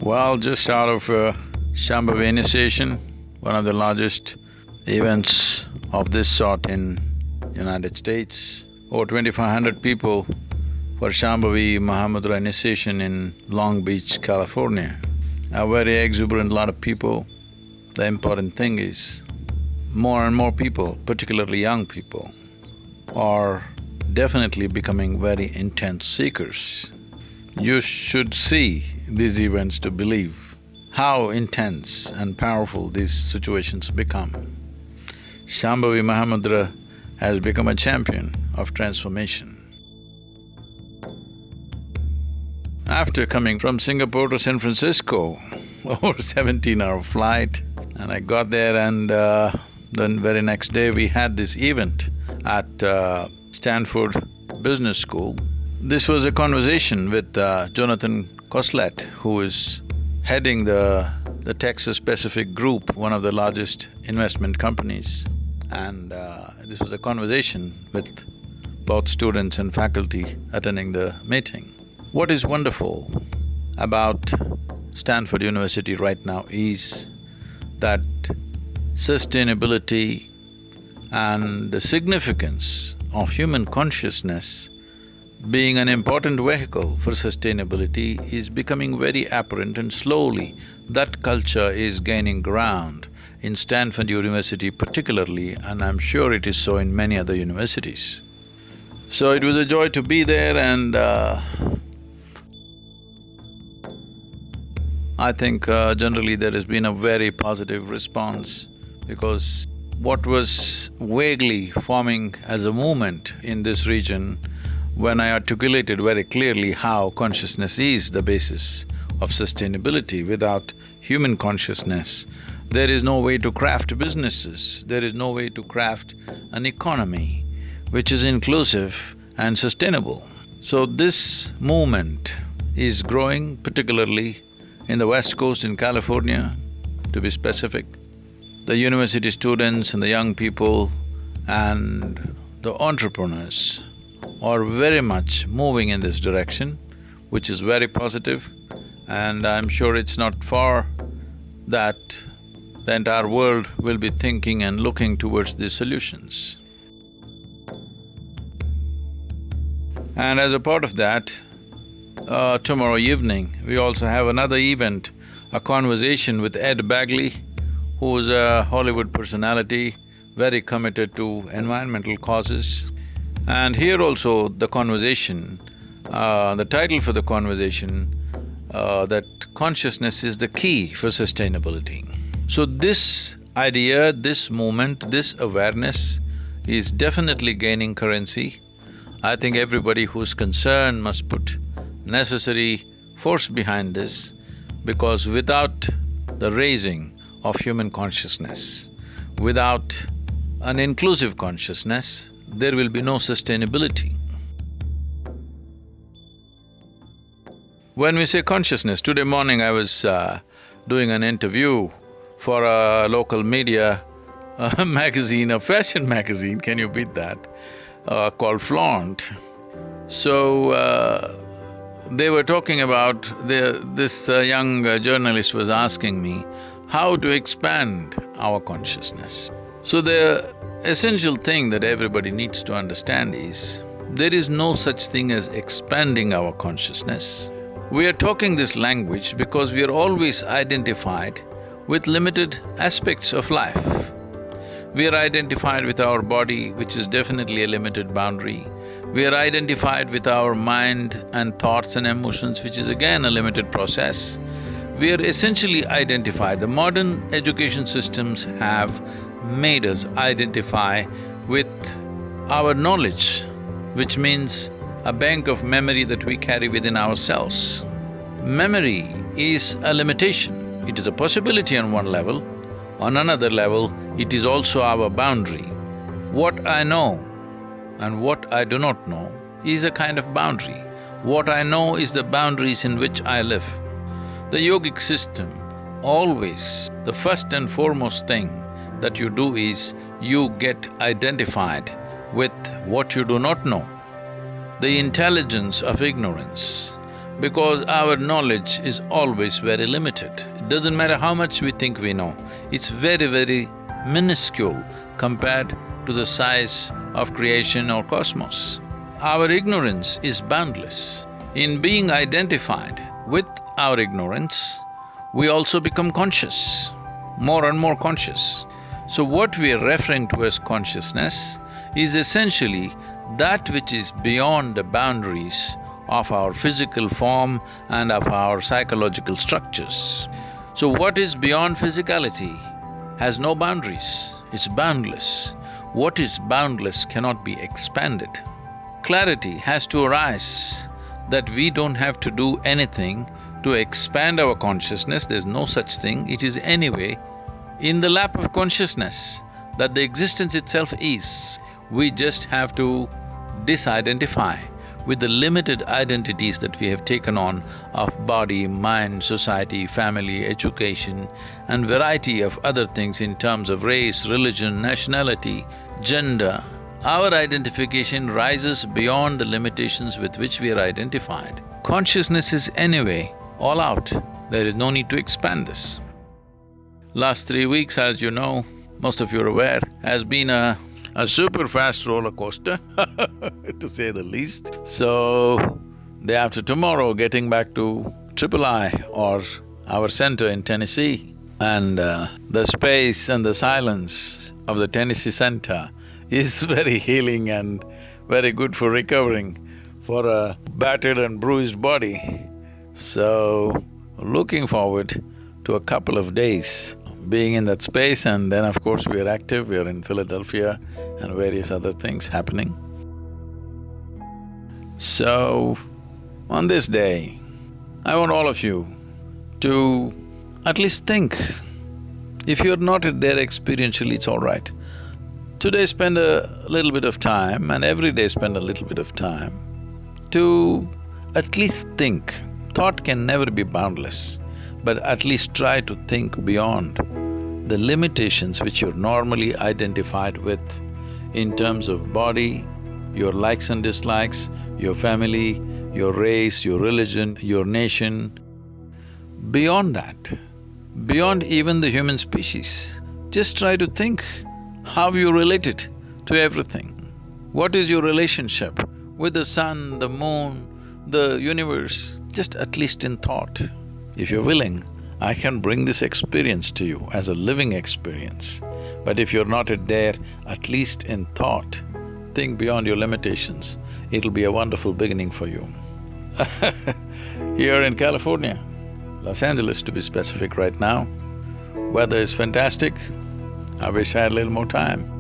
Well, just out of Shambhavi initiation, one of the largest events of this sort in United States. Over 2,500 people for Shambhavi Mahamudra initiation in Long Beach, California. A very exuberant lot of people. The important thing is more and more people, particularly young people, are definitely becoming very intense seekers. You should see these events to believe how intense and powerful these situations become. Shambhavi Mahamudra has become a champion of transformation. After coming from Singapore to San Francisco, over 17-hour flight, and I got there and then very next day we had this event at Stanford Business School. This was a conversation with Jonathan Koslet, who is heading the Texas Pacific Group, one of the largest investment companies. And this was a conversation with both students and faculty attending the meeting. What is wonderful about Stanford University right now is that sustainability and the significance of human consciousness being an important vehicle for sustainability is becoming very apparent, and slowly that culture is gaining ground in Stanford University particularly, and I'm sure it is so in many other universities. So it was a joy to be there, and I think generally there has been a very positive response, because what was vaguely forming as a movement in this region, when I articulated very clearly how consciousness is the basis of sustainability, without human consciousness, there is no way to craft businesses, there is no way to craft an economy which is inclusive and sustainable. So this movement is growing, particularly in the West Coast in California, to be specific. The university students and the young people and the entrepreneurs are very much moving in this direction, which is very positive, and I'm sure it's not far that the entire world will be thinking and looking towards these solutions. And as a part of that, tomorrow evening, we also have another event, a conversation with Ed Bagley, who is a Hollywood personality, very committed to environmental causes. And here also the conversation, the title for the conversation, that consciousness is the key for sustainability. So this idea, this movement, this awareness is definitely gaining currency. I think everybody who's concerned must put necessary force behind this, because without the raising of human consciousness, without an inclusive consciousness, there will be no sustainability. When we say consciousness, today morning I was doing an interview for a local media magazine, a fashion magazine, can you beat that, called Flaunt. So they were talking about… this young journalist was asking me how to expand our consciousness. So the essential thing that everybody needs to understand is, there is no such thing as expanding our consciousness. We are talking this language because we are always identified with limited aspects of life. We are identified with our body, which is definitely a limited boundary. We are identified with our mind and thoughts and emotions, which is again a limited process. We are essentially identified. The modern education systems have made us identify with our knowledge, which means a bank of memory that we carry within ourselves. Memory is a limitation. It is a possibility on one level. On another level, it is also our boundary. What I know and what I do not know is a kind of boundary. What I know is the boundaries in which I live. The yogic system, always the first and foremost thing that you do is you get identified with what you do not know. The intelligence of ignorance because our knowledge is always very limited. It doesn't matter how much we think we know, it's very, very minuscule compared to the size of creation or cosmos. Our ignorance is boundless. In being identified with our ignorance, we also become conscious, more and more conscious. So what we are referring to as consciousness is essentially that which is beyond the boundaries of our physical form and of our psychological structures. So what is beyond physicality has no boundaries, it's boundless. What is boundless cannot be expanded. Clarity has to arise that we don't have to do anything to expand our consciousness, there's no such thing, it is anyway in the lap of consciousness that the existence itself is. We just have to disidentify with the limited identities that we have taken on of body, mind, society, family, education and variety of other things in terms of race, religion, nationality, gender. Our identification rises beyond the limitations with which we are identified. Consciousness is anyway all out, there is no need to expand this. Last 3 weeks, as you know, most of you are aware, has been a super fast roller coaster to say the least. So, day after tomorrow, getting back to III or our center in Tennessee, and the space and the silence of the Tennessee center is very healing and very good for recovering for a battered and bruised body. So, looking forward to a couple of days being in that space, and then of course we are active, we are in Philadelphia and various other things happening. So, on this day, I want all of you to at least think. If you're not there experientially, it's all right. Today spend a little bit of time, and every day spend a little bit of time to at least think. Thought can never be boundless, but at least try to think beyond the limitations which you're normally identified with in terms of body, your likes and dislikes, your family, your race, your religion, your nation. Beyond that, beyond even the human species, just try to think how you relate it to everything. What is your relationship with the sun, the moon, the universe? Just at least in thought. If you're willing, I can bring this experience to you as a living experience. But if you're not there, at least in thought, think beyond your limitations. It'll be a wonderful beginning for you. Here in California, Los Angeles to be specific right now, weather is fantastic. I wish I had a little more time.